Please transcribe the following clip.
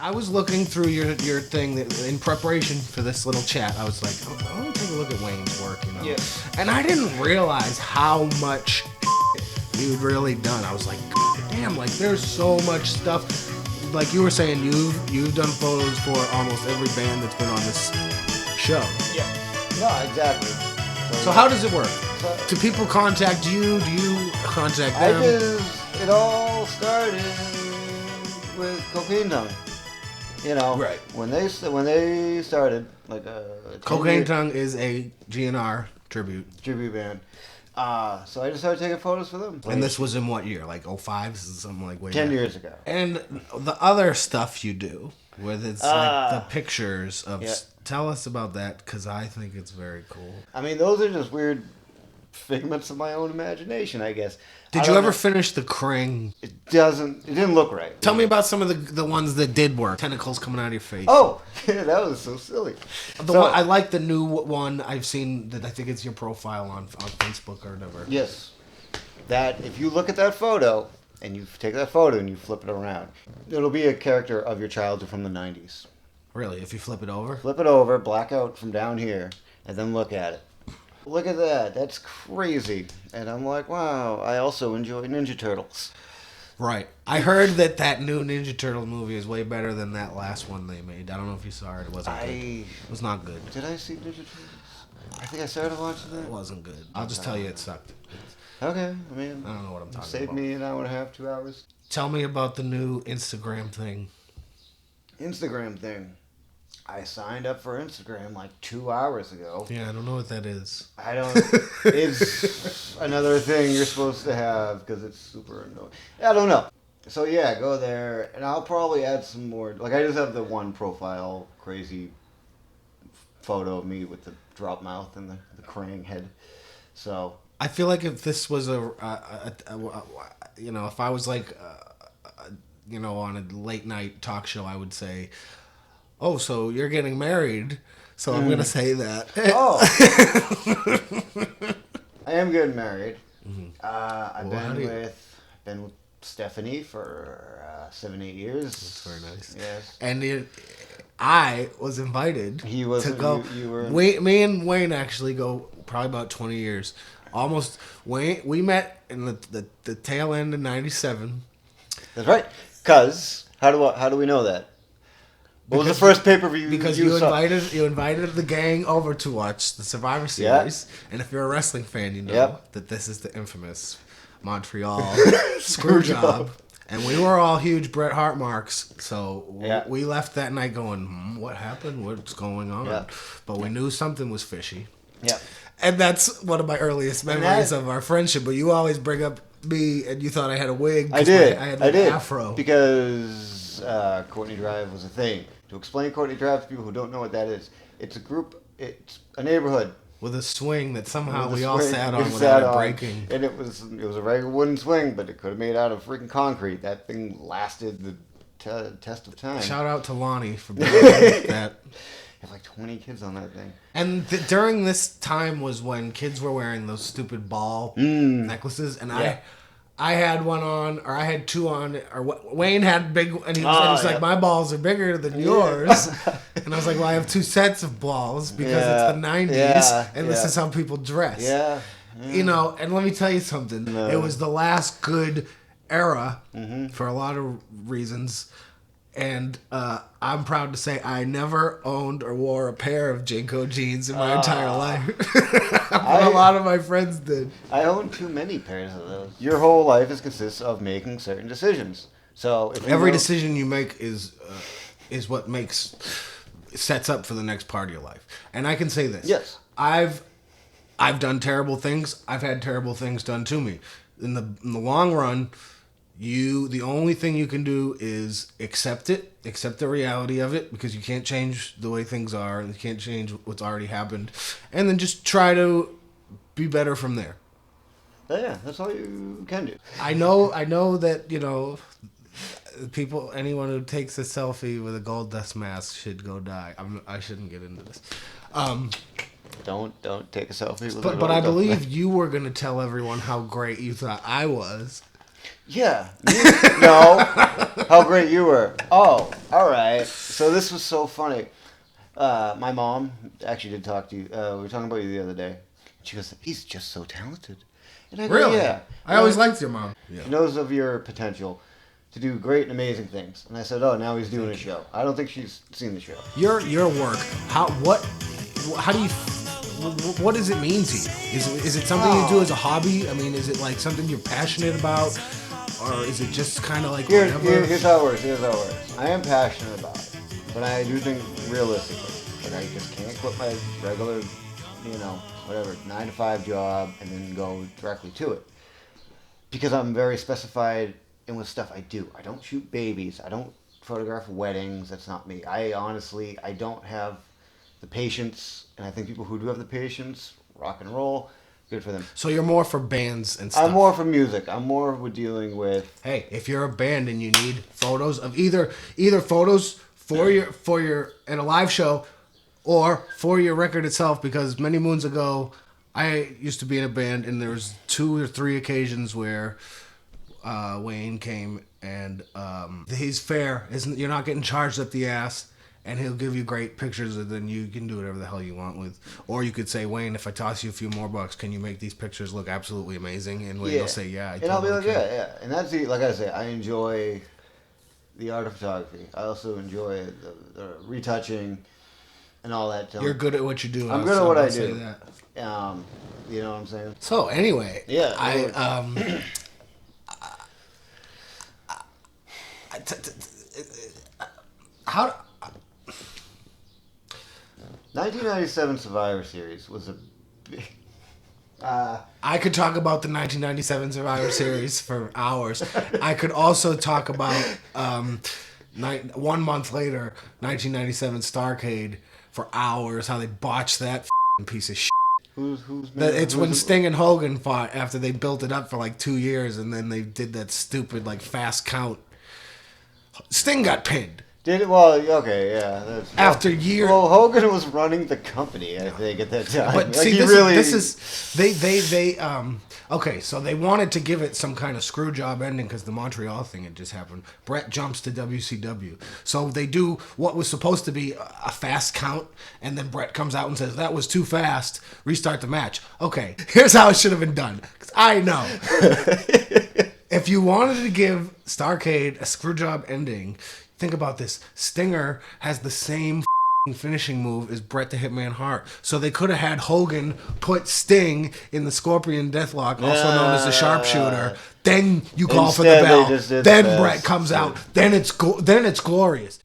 I was looking through your thing in preparation for this little chat. I was like, I want to take a look at Wayne's work, you know. Yeah. And I didn't realize how much you'd really done. I was like, damn, like there's so much stuff. Like you were saying, you've done photos for almost every band that's been on this show. Yeah. No, exactly. So how does it work? Do people contact you? Do you contact them? It all started with Crockadame. You know, right. When they started, like Crockadame is a GNR tribute band. So I just started taking photos for them. And this was in what year? Like 05? This is something like way 10 back. years ago. And the other stuff you do, where it's like the pictures of... Yeah. Tell us about that, because I think it's very cool. I mean, those are just weird figments of my own imagination, I guess. Did you ever finish the Krang? It didn't look right. Tell me about some of the ones that did work. Tentacles coming out of your face. Oh, yeah, that was so silly. I like the new one I've seen that I think it's your profile on Facebook or whatever. Yes. That, if you look at that photo, and you take that photo and you flip it around, it'll be a character of your childhood from the 90s. Really? If you flip it over? Flip it over, black out from down here, and then look at it. Look at that. That's crazy. And I'm like, wow, I also enjoy Ninja Turtles. Right. I heard that new Ninja Turtle movie is way better than that last one they made. I don't know if you saw it. It wasn't good. It was not good. Did I see Ninja Turtles? I think I started watching that. It wasn't good. I'll just tell you it sucked. Okay. I mean, I don't know what I'm talking about. Saved me an hour and a half, 2 hours. Tell me about the new Instagram thing. Instagram thing. I signed up for Instagram like 2 hours ago. Yeah, I don't know what that is. I don't. It's another thing you're supposed to have because it's super annoying. I don't know. So yeah, go there, and I'll probably add some more. Like I just have the one profile, crazy photo of me with the drop mouth and the Krang head. So I feel like if this was if I was like, on a late night talk show, I would say, oh, so you're getting married, so I'm going to say that. Oh. I am getting married. Mm-hmm. I've been with Stephanie for 7-8 years. That's very nice. Yes. And I was invited to go. You were... Me and Wayne actually go probably about 20 years. Almost. Wayne, we met in the tail end of 97. That's right. Because, how do we know that? What was the first pay-per-view because you invited the gang over to watch the Survivor Series, and if you're a wrestling fan, you know that this is the infamous Montreal Screwjob, and we were all huge Bret Hart marks, so we left that night going, what happened? What's going on? Yeah. But we knew something was fishy. Yeah, and that's one of my earliest memories of our friendship. But you always bring up me, and you thought I had a wig. I did. I had an afro because Courtney Drive was a thing. To explain Courtney Drive to people who don't know what that is, it's a neighborhood. With a swing that somehow we all sat on without it breaking. And it was a regular wooden swing, but it could have made out of freaking concrete. That thing lasted the test of time. Shout out to Lonnie for building that. You have like 20 kids on that thing. And during this time was when kids were wearing those stupid ball necklaces, and I had one on, or I had two on, or Wayne had big, and he was like, my balls are bigger than yours. And I was like, well, I have two sets of balls because it's the 90s, and this is how people dress. Yeah. You know, and let me tell you something. No. It was the last good era for a lot of reasons. And I'm proud to say I never owned or wore a pair of Jinko jeans in my entire life. But a lot of my friends did. I own too many pairs of those. Your whole life consists of making certain decisions. So if every decision you make is what sets up for the next part of your life. And I can say this. Yes. I've done terrible things. I've had terrible things done to me. In the long run, the only thing you can do is accept the reality of it, because you can't change the way things are, and you can't change what's already happened, and then just try to be better from there. Yeah, that's all you can do. I know that, anyone who takes a selfie with a gold dust mask should go die. I shouldn't get into this. Don't take a selfie with a gold But I dust believe mask. you were going to tell everyone how great you thought I was. Yeah. No. How great you were. Oh, all right. So this was so funny. My mom actually did talk to you. We were talking about you the other day. She goes, he's just so talented. And I go, Really? yeah. I always liked your mom. She knows of your potential to do great and amazing things. And I said, oh, now he's doing a show. I don't think she's seen the show. Your work. How do you? What does it mean to you? Is it something you do as a hobby? I mean, is it like something you're passionate about, or is it just kind of like whatever? Here's how it works. I am passionate about it, but I do think realistically. Like I just can't quit my regular, whatever 9-to-5 job and then go directly to it because I'm very specified in what stuff I do. I don't shoot babies. I don't photograph weddings. That's not me. I don't have the patience, and I think people who do have the patience, rock and roll, good for them. So you're more for bands and stuff. I'm more for music. I'm more with dealing with. Hey, if you're a band and you need photos of either photos for your in a live show or for your record itself, because many moons ago I used to be in a band and there was 2 or 3 occasions where Wayne came and he's fair. You're not getting charged up the ass. And he'll give you great pictures, and then you can do whatever the hell you want with. Or you could say, Wayne, if I toss you a few more bucks, can you make these pictures look absolutely amazing? And Wayne will say, yeah. I'll be like, yeah. And that's like I say, I enjoy the art of photography. I also enjoy the retouching and all that. You're good at what you do. I'm good at what I do. Say that. You know what I'm saying? So anyway, yeah, how. 1997 Survivor Series was a big... I could talk about the 1997 Survivor Series for hours. I could also talk about 1 month later, 1997 Starrcade for hours, how they botched that piece of shit. It's when Sting and Hogan fought after they built it up for like 2 years, and then they did that stupid like fast count. Sting got pinned. Did it? Well, okay, yeah. After years. Well, Hogan was running the company, I think, at that time. But see, okay, so they wanted to give it some kind of screw job ending because the Montreal thing had just happened. Brett jumps to WCW. So they do what was supposed to be a fast count, and then Brett comes out and says, that was too fast, restart the match. Okay, here's how it should have been done. 'Cause I know. If you wanted to give Starrcade a screw job ending, think about this. Stinger has the same finishing move as Bret the Hitman Hart. So they could have had Hogan put Sting in the Scorpion Deathlock, also known as the Sharpshooter. Then you call for the bell. Then Bret comes out. Then it's glorious.